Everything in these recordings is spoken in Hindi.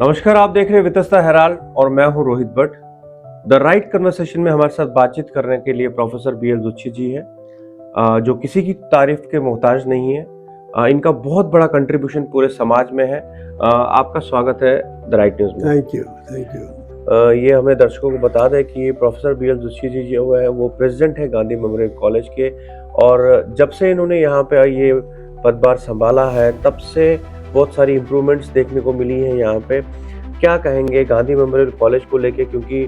नमस्कार, आप देख रहे हैं वितस्ता हेराल्ड और मैं हूं Rohit Bhatt. The right conversation में हमारे साथ बातचीत करने के लिए प्रोफेसर बीएल दुच्छी जी हैं, जो किसी की तारीफ के मोहताज नहीं है। इनका बहुत बड़ा कंट्रीब्यूशन पूरे समाज में है। आपका स्वागत है द राइट न्यूज में। Thank you. ये हमें दर्शकों को बता दें कि प्रोफेसर बीएल दुच्छी जी जो है वो प्रेसिडेंट है गांधी मेमोरियल कॉलेज के, और जब से इन्होंने यहाँ पे ये पदभार संभाला है तब से बहुत सारी इम्प्रूवमेंट्स देखने को मिली हैं यहाँ पे। क्या कहेंगे गांधी मेमोरियल कॉलेज को लेके, क्योंकि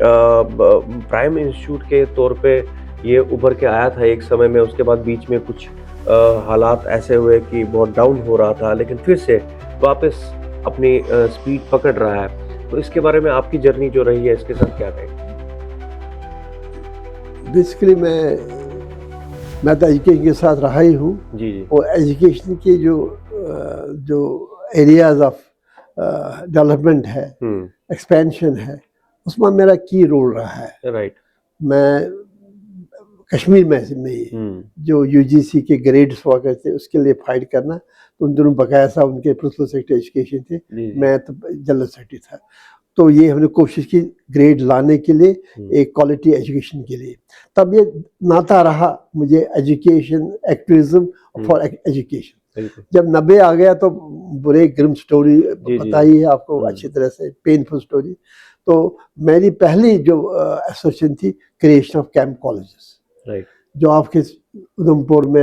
प्राइम इंस्टीट्यूट के तौर पे ये उभर के आया था एक समय में, उसके बाद बीच में कुछ हालात ऐसे हुए कि बहुत डाउन हो रहा था, लेकिन फिर से वापस अपनी स्पीड पकड़ रहा है। तो इसके बारे में आपकी जर्नी जो रही है इसके साथ क्या कहेंगे? बेसिकली मैं तो एजुकेशन के साथ रहा ही हूँ जी जी। और एजुकेशन के जो एरियाज ऑफ डेवलपमेंट है, एक्सपेंशन है, उसमें मेरा की रोल रहा है। राइट। मैं कश्मीर में जो यूजीसी के ग्रेड्स हुआ करते उसके लिए फाइट करना, तो उन दोनों बकाया साहब उनके प्रिंसिपल सेक्रेटरी एजुकेशन थे, मैं तो जनरल सेक्रेटरी था। तो ये हमने कोशिश की ग्रेड लाने के लिए, एक क्वालिटी एजुकेशन के लिए। तब ये नाता रहा मुझे एजुकेशन, एक्टिविज्म फॉर एजुकेशन। जब 90 आ गया तो बुरे ग्रिम स्टोरी बताई है आपको अच्छी तरह से, पेनफुल स्टोरी। तो मेरी पहली जो एसोसिएशन थी क्रिएशन ऑफ कैंप कॉलेजेस, जो आपके उधमपुर में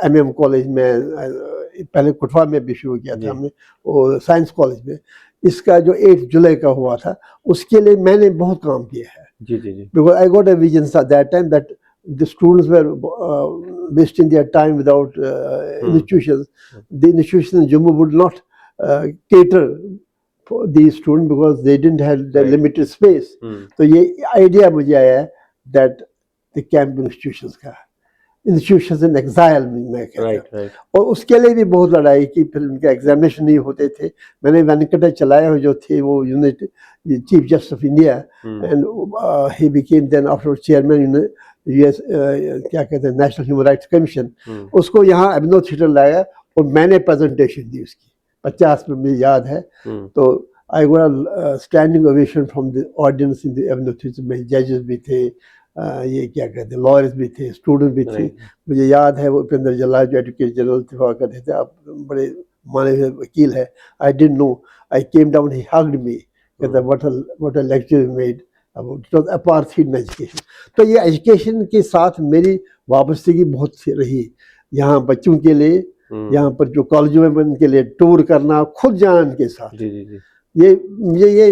एमएम कॉलेज में, पहले कुटवा में भी शुरू किया था हमने, और साइंस कॉलेज में। इसका जो 8 जुलाई का हुआ था उसके लिए मैंने बहुत काम किया है। जी जी जी। Because I got a vision at that time that the students were wasting their time without institutions. The institutions in Jammu would not cater for these students because they didn't have the limited space. तो ये idea मुझे आया है that the camp institutions का, इंस्टीट्यूशन इन एग्जाइल में कहते हैं। और उसके लिए भी बहुत लड़ाई की, फिर उनके एग्जामिनेशन नहीं होते थे। मैंने वेंकटाचलाया जो थे वो unit chief justice of India, and he became then after chairman US क्या कहते हैं नेशनल ह्यूमन राइट्स कमीशन। उसको यहाँ एबनो थिएटर लाया और मैंने प्रेजेंटेशन दी उसकी 50 में, मुझे याद है। तो I got standing ovation from the audience in the Abhinav theatre में। जजेस भी थे, ये क्या कहते हैं लॉयर्स भी थे, स्टूडेंट भी थे। मुझे याद है वो उपेंद्र जल्ला जो एडवोकेट जनरल हुआ करते थे, आप बड़े माने हुए वकील है। I didn't know, I came down, he hugged me, कहता what a lecture you made about it was apartheid education. तो ये एजुकेशन के साथ मेरी वाबस्तगी बहुत सी रही। यहाँ बच्चों के लिए, यहाँ पर जो कॉलेजों में उनके लिए टूर करना, खुद जाना उनके साथ। जी जी जी। ये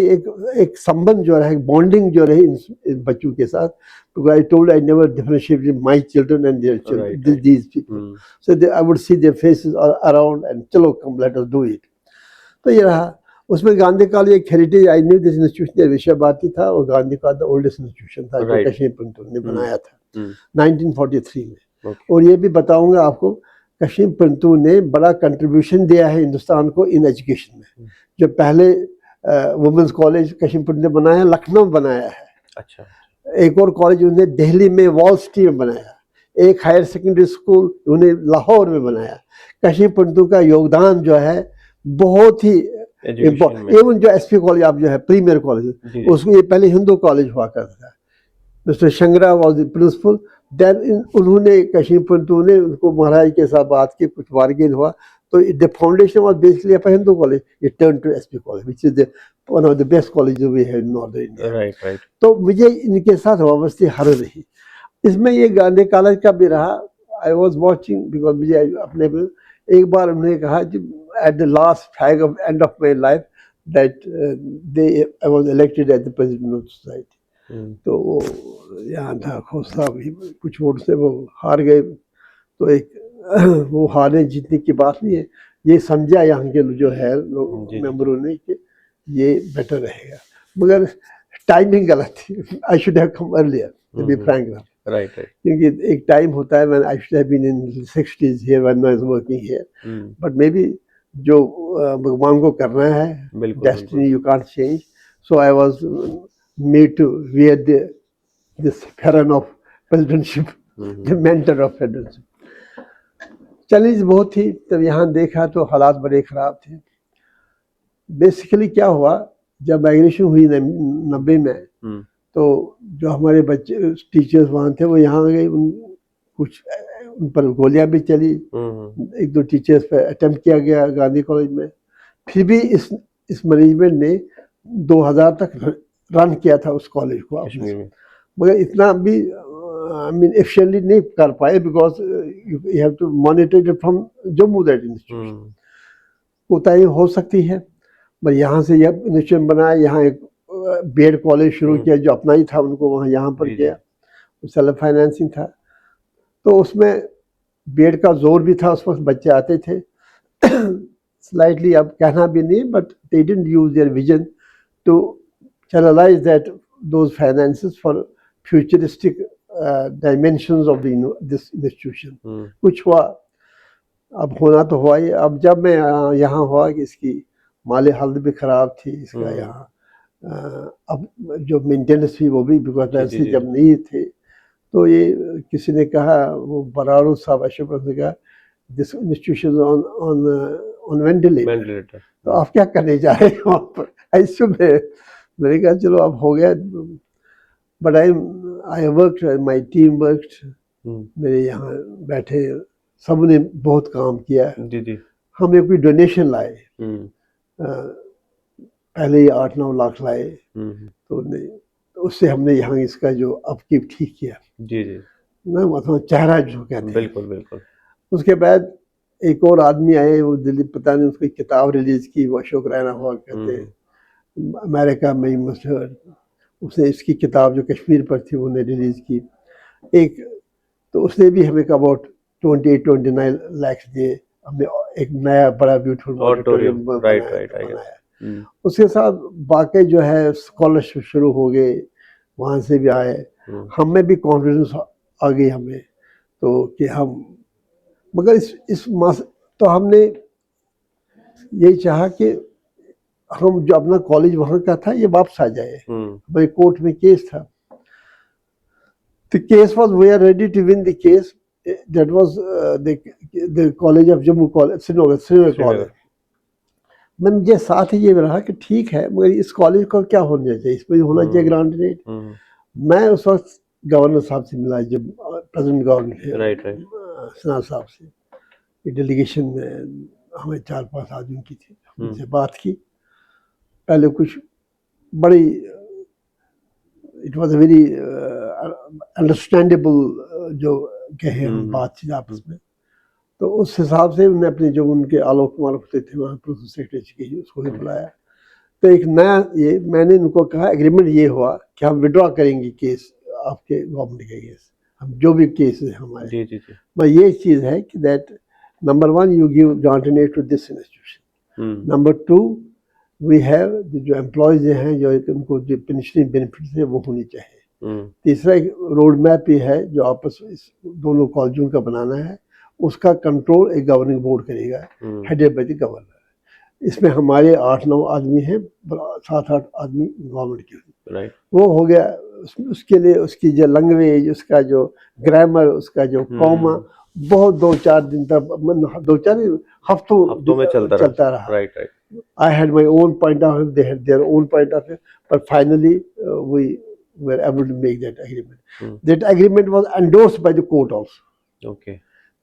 एक संबंध जो रहा, बॉन्डिंग जो रही इन बच्चों के साथ। Because I told I never differentiated my children and their children, these people. So I would see their faces around and चलो come let us do it. तो ये रहा। उसमें गांधी कॉलेज एक heritage, I knew this institution Vishwabharati था, और गांधी का द ओल्डेस्ट इंस्टीट्यूशन था जो कश्मीर पंतु ने बनाया था 1943 में। और ये भी बताऊंगा आपको, कश्मीर पंतु ने बड़ा कंट्रीब्यूशन दिया है हिंदुस्तान को इन एजुकेशन में। जो पहले वुमेंस कॉलेज कश्मीर पंतु ने बनाया, लखनऊ बनाया है। अच्छा। एक और कॉलेज उन्हें दिल्ली में वॉल स्ट्रीट में बनाया, एक हायर सेकेंडरी स्कूल उन्हें लाहौर में बनाया। कश्मीर पंतु का योगदान जो है बहुत ही इवन जो एसपी कॉलेज आप जो है प्रीमियर कॉलेज, उसको ये पहले हिंदू कॉलेज हुआ करता था। Mister Shangra was the principal. Then उन्होंने कश्मीर पंतु ने उनको महाराज के साथ बात की, कुछ बार्गेन हुआ, तो the foundation was basically a Hindu college. It turn to SP college which is the one of the best colleges we have in northern India. Right. तो मुझे इनके साथ वाबस्ती हर रही। इसमें ये गांधी कॉलेज का भी रहा। आई वाज वाचिंग बिकॉज मुझे अपने एक बार उन्होंने कहा at the last frag of end of my life that I was elected as the president of society. तो वो यहाँ था खोस साहब, कुछ वोट से वो हार गए। तो एक वो हारने जीतने की बात नहीं है, ये समझा यहाँ के जो है लोग मेंबरों ने कि ये बेटर रहेगा, मगर टाइमिंग गलत थी। I should have come earlier to be frank. Right. क्योंकि एक टाइम होता है when I should have been in 60s here when I was working here, but maybe जो भगवान को करना है, destiny you can't change. So I was made to wear this pheran of presidentship, the mentor of presidentship. Challenge बहुत थी। तब यहाँ देखा तो हालात बड़े ख़राब थे। बेसिकली क्या हुआ, जब माइग्रेशन हुई 90 में, हम्म, तो जो हमारे बच्चे टीचर्स वहाँ थे वो यहाँ आ गए, कुछ उन पर गोलियां भी चली, एक दो टीचर्स पर अटेम्प्ट किया गया गांधी कॉलेज में। फिर भी इस मैनेजमेंट ने 2000 तक रन किया था उस कॉलेज को अपने कश्मीर से। में। मगर इतना भी आई मीन एफिशिएंटली नहीं कर पाए, because you have to monitor it from Jammu that institution. कोताही हो सकती है, पर यहाँ से जब इंस्टीट्यूशन बनाया, यहाँ एक बीएड कॉलेज शुरू किया जो अपना ही था, उनको वहाँ यहाँ पर जी, किया, सेल्फ फाइनेंसिंग था, तो उसमें बीएड का जोर भी था, उस वक्त बच्चे आते थे स्लाइटली, अब कहना भी नहीं, but they didn't use their vision to channelize that those finances for futuristic dimensions of this institution. कुछ हुआ, अब होना तो हुआ ही। अब जब मैं यहाँ हुआ कि इसकी माली हालत भी ख़राब थी इसका यहाँ, अब जो मेंटेनेंस थी वो भी, बिकॉज पैसे जब नहीं थे, तो ये किसी ने कहा, वो बराड़ू साहब अशोक ने कहा, दिस इंस्टीट्यूशन ऑन वेंटिलेटर, तो आप क्या करने जा रहे हैं वहाँ पर आईसीयू में? मैंने कहा चलो अब हो गया, but I work, my team work, मेरे यहाँ बैठे सब ने बहुत काम किया। हमने कोई डोनेशन लाए, पहले ही 8-9 लाख लाए, तो उससे हमने यहाँ इसका जो अपकीप ठीक किया ना, मतलब चेहरा जो कहते हैं। बिल्कुल। उसके बाद एक और आदमी आए, वो दिल्ली, पता नहीं उसकी किताब रिलीज की, वो अशोक रैना हुआ कहते हैं, अमेरिका में ही मशहूर, उसने इसकी किताब जो कश्मीर पर थी उन्हें रिलीज की एक, तो उसने भी हमें अबाउट 28-29 लाख दिए, हमने एक नया बड़ा ब्यूटीफुल ऑडिटोरियम बनाया। उसके साथ बाकी जो है स्कॉलरशिप शुरू हो गए, वहाँ से भी आए, हमें भी कॉन्फिडेंस आ गई हमें, तो कि हम, मगर तो हमने यही चाहा कि हम जो अपना कॉलेज वहाँ का था ये वापस आ जाए। हमारे कोर्ट में केस था, the case was, we are ready to win the case, that was the college of Jammu college, Srinagar college। मैं मुझे साथ ही ये रहा कि ठीक है, मगर इस कॉलेज को क्या होना चाहिए, इसमें होना चाहिए ग्रांटेड। मैं उस वक्त गवर्नर साहब से मिला, जब प्रेसिडेंट गवर्नर सना साहब से, डेलीगेशन में हमें 4-5 आदमी की थी, उनसे बात की। पहले कुछ बड़ी, it was a very understandable जो कहे हम बातचीत आपस में, तो उस हिसाब से उन्होंने अपने जो उनके आलोक कुमार होते थे वहाँ प्रोफेसर सेक्रेटरी की, उसको भी बुलाया। तो एक नया ये मैंने उनको कहा, एग्रीमेंट ये हुआ कि हम विड्रॉ करेंगे केस आपके गवर्नमेंट के केस, हम जो भी केस है हमारे, मैं ये चीज़ है कि that number 1 you give granted to this institution, number 2 we have जो एम्प्लॉयज हैं, जो उनको जो पेंशनिंग बेनिफिट है वो होनी चाहिए। तीसरा एक रोड मैप ये है जो आपस दोनों कॉलेजों का बनाना है, उसका कंट्रोल एक गवर्निंग बोर्ड करेगा, हेडेड बाय द गवर्नर। इसमें हमारे 8-9 आदमी हैं, 7-8 आदमी गवर्नमेंट के, वो हो गया। उसके लिए उसकी जो लैंग्वेज, उसका जो ग्रामर, उसका जो कॉमा, बहुत 2-4 दिन तक, 2-4 हफ्तों में चलता रहा। I had my own point of view, they had their own point of view, but finally we were able to make that agreement. That agreement was endorsed by the court also.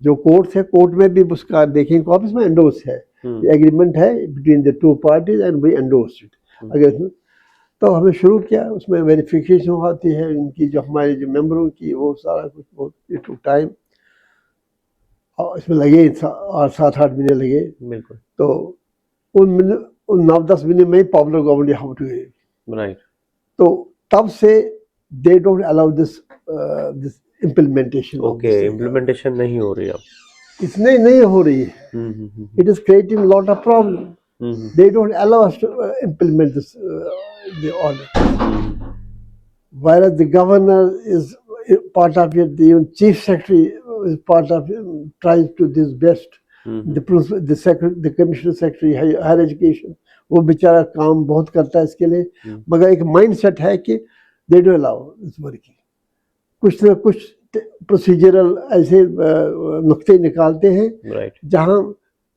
जो कोर्ट है, कोर्ट में भी उसका देखेंगे कॉपीज में एंडोर्स है, एग्रीमेंट है between the 2 parties and we endorse it. अगर तो हमने शुरू किया, उसमें वेरिफिकेशन होती है इनकी, जो हमारे जो मेंबरों की, वो सारा कुछ बहुत टाइम, और इसमें लगे 7-8 महीने लगे। बिल्कुल। तो उन 9-10 महीने में popular government how to, right, तो तब से they don't allow this implementation. Implementation नहीं हो रही अब, इसमें नहीं हो रही है। It is creating lot of problem. They don't allow us to implement this the order, whereas the governor is part of it, the chief secretary is part of it, tries to do his best, the commissioner secretary higher education, वो बेचारा काम बहुत करता है इसके लिए, मगर एक माइंड सेट है कि they don't allow this working। कुछ ना कुछ प्रोसीजरल ऐसे नुक्ते निकालते हैं, जहाँ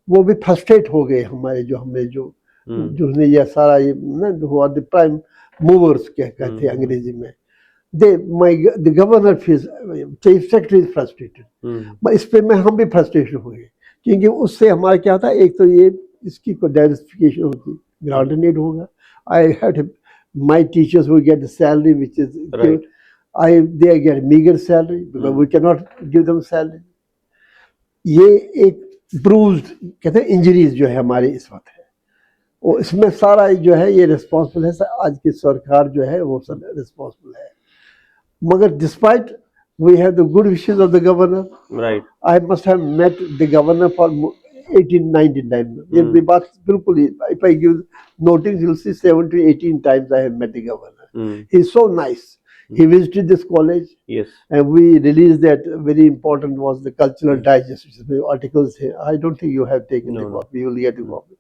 वो भी फ्रस्ट्रेट हो गए हमारे जो हमने जो जो उसने ये सारा ये ना who are the prime movers कहते हैं अंग्रेजी में, the governor chief secretary is frustrated. इस पे मैं हम भी फ्रस्ट्रेशन हुए, क्योंकि उससे हमारा क्या था, एक तो ये इसकी कोई डाइवर्सिफिकेशन होती, ग्रांट नीड होगा, I had my teachers would get the salary which is Right. they get meager salary because we cannot give them salary। ये एक ब्रूज्ड कहते हैं इंजरीज जो है हमारी इस वक्त है, और इसमें सारा जो है ये रिस्पॉन्सिबल है, आज की सरकार जो है वो सब रिस्पॉन्सिबल है। मगर despite we have the good wishes of the governor, Right. I must have met the governor for 1899 ये भी बात बिल्कुल ही, if I give notice you'll see 7 to 18 times I have met the governor। He's so nice। He visited this college, Yes. and we released that very important was the cultural digest, which is the articles here। I don't think you have taken the copy, you will get the copy।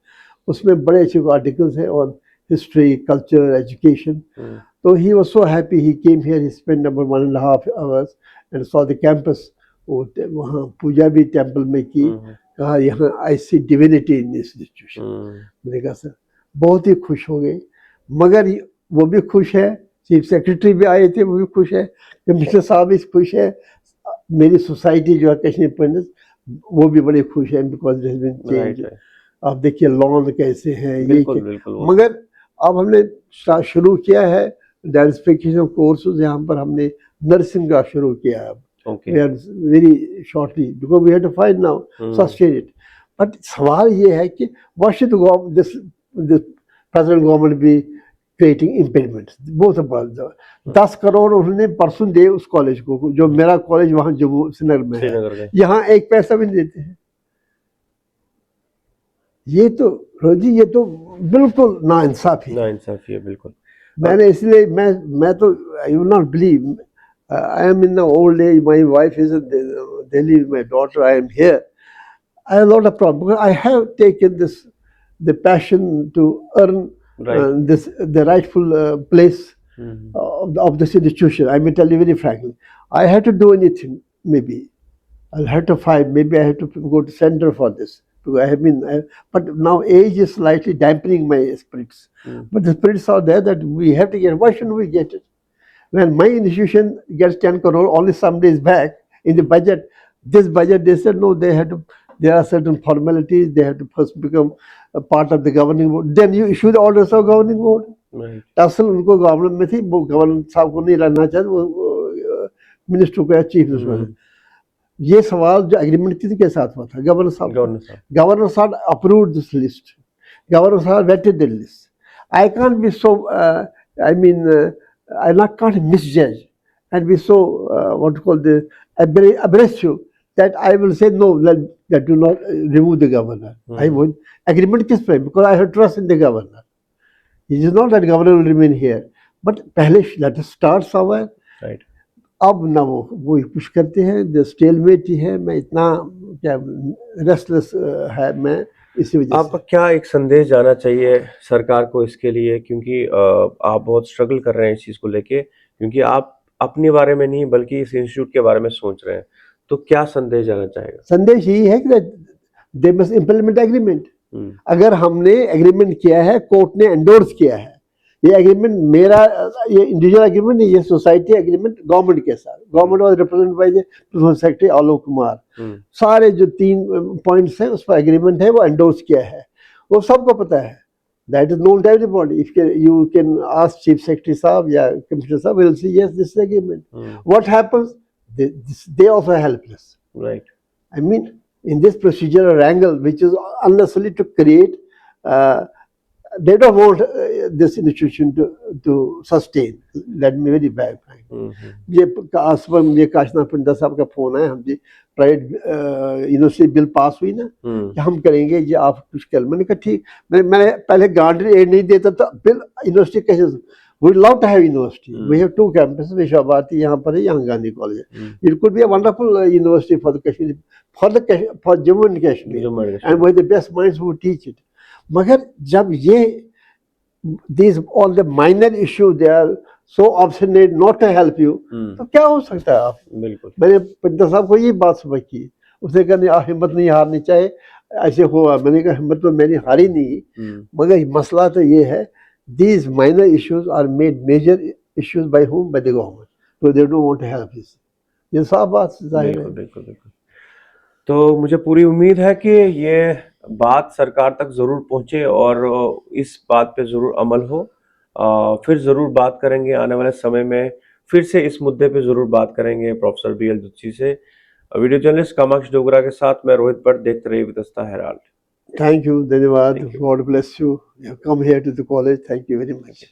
उसमें बड़े अच्छे articles हैं on history, culture, education। So he was so happy, he came here, he spent about 1.5 hours and saw the campus। वहाँ पूजा भी टेम्पल में की, कहा यहाँ I see divinity in this institution। मैंने कहा सर बहुत ही खुश हो गए। मगर वो भी खुश है, चीफ सेक्रेटरी भी आए थे, वो भी खुश है, कमिश्नर साहब भी खुश है, मेरी सोसाइटी जो है कश्मीर पंडित वो भी बड़े खुश है, बिकॉज चेंज। आप देखिए लॉन कैसे हैं ये मगर अब हमने शुरू किया है डाइवर्सिफिकेशन कोर्सेज, यहाँ पर हमने नर्सिंग का शुरू किया है अब। Very shortly because we have to find now sustain it. But सवाल ये है कि what should this present government be creating impediments both about 10 crore उन्होंने परसों दे उस कॉलेज को, जो मेरा कॉलेज वहाँ जम्मू श्रीनगर में है, यहाँ एक पैसा भी नहीं देते हैं। ये तो रोजी ये तो बिल्कुल नाइंसाफी है बिल्कुल। मैंने इसलिए मैं तो I will not believe, I am in the old age, my wife is in Delhi, my daughter, I am here, I have not a problem, I have taken this the passion to earn the rightful place of this institution। I may tell you very frankly, I had to do anything, maybe I'll have to fight, maybe I have to go to center for this, because I have been but now age is slightly dampening my spirits। But the spirits are there that we have to get, why shouldn't we get it? When my institution gets 10 crore only some days back in the budget, this budget they said no, they had to, there are certain formalities, they have to first become a part of the governing board, then you issue the orders of governing board। असल उनको गवर्नमेंट में थी, वो गवर्नर साहब को नहीं रहना चाहते, वो मिनिस्टर को या चीफ मिनिस्टर। ये सवाल जो एग्रीमेंट किसके साथ हुआ था, गवर्नर साहब अप्रूव्ड दिस लिस्ट, गवर्नर साहब vetted the list. I can't be so I mean I can't misjudge and be so what you call the abrasive that I will say no, that do not remove the governor। I would agreement किस पे, because I have trust in the governor। It is not that governor will remain here, but पहले let us start somewhere। Right। अब ना वो पुश करते हैं, the stalemate ही है, मैं इतना क्या restless है मैं, इसी वजह से। आपका क्या एक संदेश जाना चाहिए सरकार को इसके लिए, क्योंकि आप बहुत स्ट्रगल कर रहे हैं इस चीज़ को लेके, क्योंकि आप अपने बारे में नहीं बल्कि इस इंस्टीट्यूट के बारे में सोच रहे हैं, तो क्या संदेश जाना चाहेगा? संदेश यही है कि दे मस्ट इम्प्लीमेंट एग्रीमेंट। अगर हमने एग्रीमेंट किया है, कोर्ट ने एंडोर्स किया है, ये एग्रीमेंट मेरा ये इंडिविजुअल एग्रीमेंट नहीं, ये सोसाइटी एग्रीमेंट गवर्नमेंट के साथ। Government was represented by the principal secretary Alok Kumar. सारे जो 3 पॉइंट्स हैं उस पर एग्रीमेंट है, वो एंडोर्स किया है, वो सबको पता है। That is known to everybody। If you can ask Chief Secretary Saab, yeah, Commissioner Saab will say yes, this is agreement। What happens? They also are helpless। Right। I mean, in this procedural wrangle, which is unnecessary to create, they don't want this institution to sustain। Let me very bad frank। ये काशना पिंडा साहब का फोन है, हम जी प्राइवेट यूनिवर्सिटी बिल पास हुई ना कि हम करेंगे ये, आप कुछ कर। मैंने कहा ठीक, मैंने पहले गार्डन एड नहीं देता था, बिल यूनिवर्सिटी कैसे, we love to have university, we have 2 campus, Visva Bharati यहाँ पर है, यहाँ गांधी कॉलेज है। It could be a wonderful university for the Kashmir, for Jammu and Kashmir, and we the best minds who teach it. मगर जब ये these all the minor issues they are so obstinate not to help you, तो क्या हो सकता है? आप बिल्कुल, मैंने पंडित साहब को ये बात समझ की, उसने कहा नहीं, हिम्मत नहीं हारनी चाहिए, ऐसे हुआ, मैंने कहा मतलब मैंने हारी नहीं, हम्म, मगर मसला तो ये है, these minor issues are made major issues by whom? By the government. So they don't want to help this. ये साफ बात जाहिर बिल्कुल है। बिल्कुल बिल्कुल। तो मुझे पूरी उम्मीद है कि ये बात सरकार तक ज़रूर पहुंचे और इस बात पे ज़रूर अमल हो। फिर ज़रूर बात करेंगे आने वाले समय में, फिर से इस मुद्दे पे ज़रूर बात करेंगे प्रोफेसर बीएल दुत्सी से। वीडियो जर्नलिस्ट कामाक्ष डोगरा के साथ मैं रोहित भट्ट, देखते रहिए वितस्ता हेराल्ड। Thank you, धन्यवाद, thank you. God bless you. You have come here to the college. Thank you very much.